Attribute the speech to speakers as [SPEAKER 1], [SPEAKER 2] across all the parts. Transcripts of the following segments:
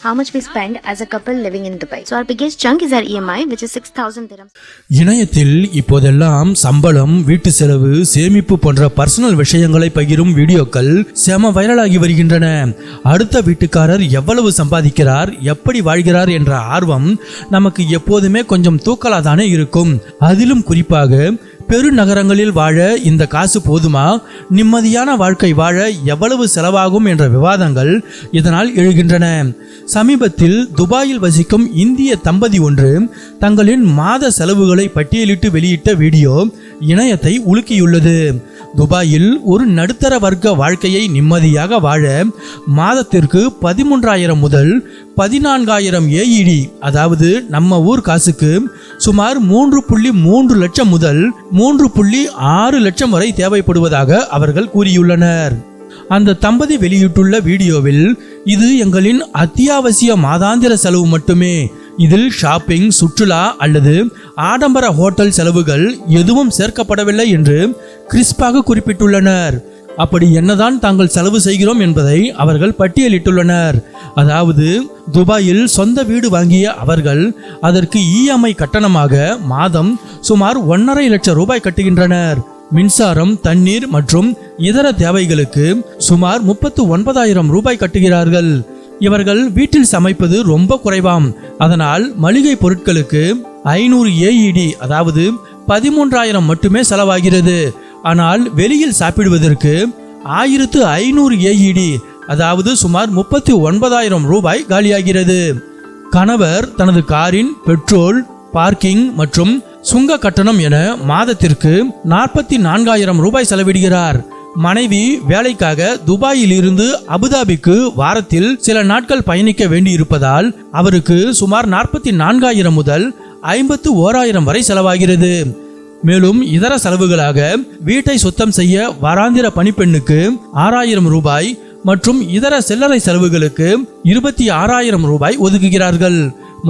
[SPEAKER 1] how much we spend as a couple living in Dubai. So our biggest chunk is our EMI, which is 6,000 dirhams.
[SPEAKER 2] இணையத்தில் இப்போதெல்லாம் சம்பளம், வீட்டு செலவு, சேமிப்பு போன்ற பர்சனல் விஷயங்களை பகிரும் வீடியோக்கள் செம வைரலாகி வருகின்றன. அடுத்த வீட்டுக்காரர் எவ்வளவு சம்பாதிக்கிறார், எப்படி வாழ்கிறார் என்ற ஆர்வம் நமக்கு எப்போதுமே கொஞ்சம் தூக்கலாதானே இருக்கும். அதிலும் குறிப்பாக பெருநகரங்களில் வாழ இந்த காசு போதுமா, நிம்மதியான வாழ்க்கை வாழ எவ்வளவு செலவாகும் என்ற விவாதங்கள் இதனால் எழுகின்றன. சமீபத்தில் துபாயில் வசிக்கும் இந்திய தம்பதி ஒன்று தங்களின் மாத செலவுகளை பட்டியலிட்டு வெளியிட்ட வீடியோ இணையத்தை உலுக்கியுள்ளது. துபாயில் ஒரு நடுத்தர வர்க்க வாழ்க்கையை நிம்மதியாக வாழ மாதத்திற்கு 13,000 முதல் 14,000 AED, அதாவது நம்ம ஊர் காசுக்கு சுமார் 3.3 லட்சம் முதல் 3.6 லட்சம் வரை தேவைப்படுவதாக அவர்கள் கூறியுள்ளனர். அந்த தம்பதி வெளியிட்டுள்ள வீடியோவில், இது எங்களின் அத்தியாவசிய மாதாந்திர செலவு மட்டுமே, இதில் ஷாப்பிங், சுற்றுலா அல்லது ஆடம்பர ஹோட்டல் செலவுகள் எதுவும் சேர்க்கப்படவில்லை என்று கிறிஸ்பாக குறிப்பிட்டுள்ளனர். அப்படி என்னதான் தாங்கள் செலவு செய்கிறோம் என்பதை அவர்கள் பட்டியலிட்டுள்ளனர். அதாவது துபாயில் சொந்த வீடு வாங்கிய அவர்கள் அதற்கு EMI கட்டணமாக மாதம் சுமார் 1.5 லட்சம் ரூபாய் கட்டுகின்றனர். மின்சாரம், தண்ணீர் மற்றும் இதர தேவைகளுக்கு சுமார் 39,000 ரூபாய் கட்டுகிறார்கள். இவர்கள் வீட்டில் சமைப்பது ரொம்ப குறைவாம். அதனால் மளிகை பொருட்களுக்கு 500 AED, அதாவது 13,000 மட்டுமே செலவாகிறது. ஆனால் வெளியில் சாப்பிடுவதற்கு 1,500 AED, அதாவது சுமார் 39,000 ரூபாய் காலியாகிறது. கணவர் தனது காரின் பெட்ரோல், பார்க்கிங் மற்றும் சுங்க கட்டணம் என மாதத்திற்கு 44,000 ரூபாய் செலவிடுகிறார். மனைவி வேலைக்காக துபாயில் இருந்து அபுதாபிக்கு வாரத்தில் சில நாட்கள் பயணிக்க வேண்டியிருப்பதால் அவருக்கு சுமார் 44,000 முதல் 51,000 வரை செலவாகிறது. மேலும் இதர செலவுகளாக வீட்டை சுத்தம் செய்ய வாராந்திர பணிப்பெண்ணுக்கு 6,000 ரூபாய் மற்றும் இதர சில்லறை செலவுகளுக்கு 26,000 ரூபாய் ஒதுக்குகிறார்கள்.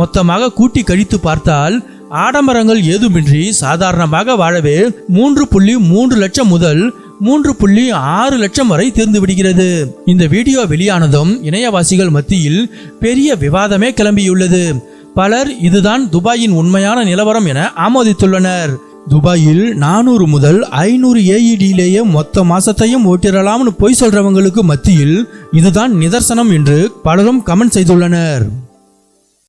[SPEAKER 2] மொத்தமாக கூட்டி கழித்து பார்த்தால் ஆடம்பரங்கள் ஏதுமின்றி சாதாரணமாக வாழவே 3.3 லட்சம் முதல் 3.6 லட்சம் வரை தீர்ந்து விடுகிறது. இந்த வீடியோ வெளியானதும் இணையவாசிகள் மத்தியில் பெரிய விவாதமே கிளம்பியுள்ளது. பலர் இதுதான் துபாயின் உண்மையான நிலவரம் என ஆமோதித்துள்ளனர். துபாயில் 400 முதல் 500 AEDலேயே மொத்த மாசத்தையும் ஓட்டிடலாம்னு பொய் சொல்றவங்களுக்கு மத்தியில் இதுதான் நிதர்சனம் என்று பலரும் கமெண்ட் செய்துள்ளனர்.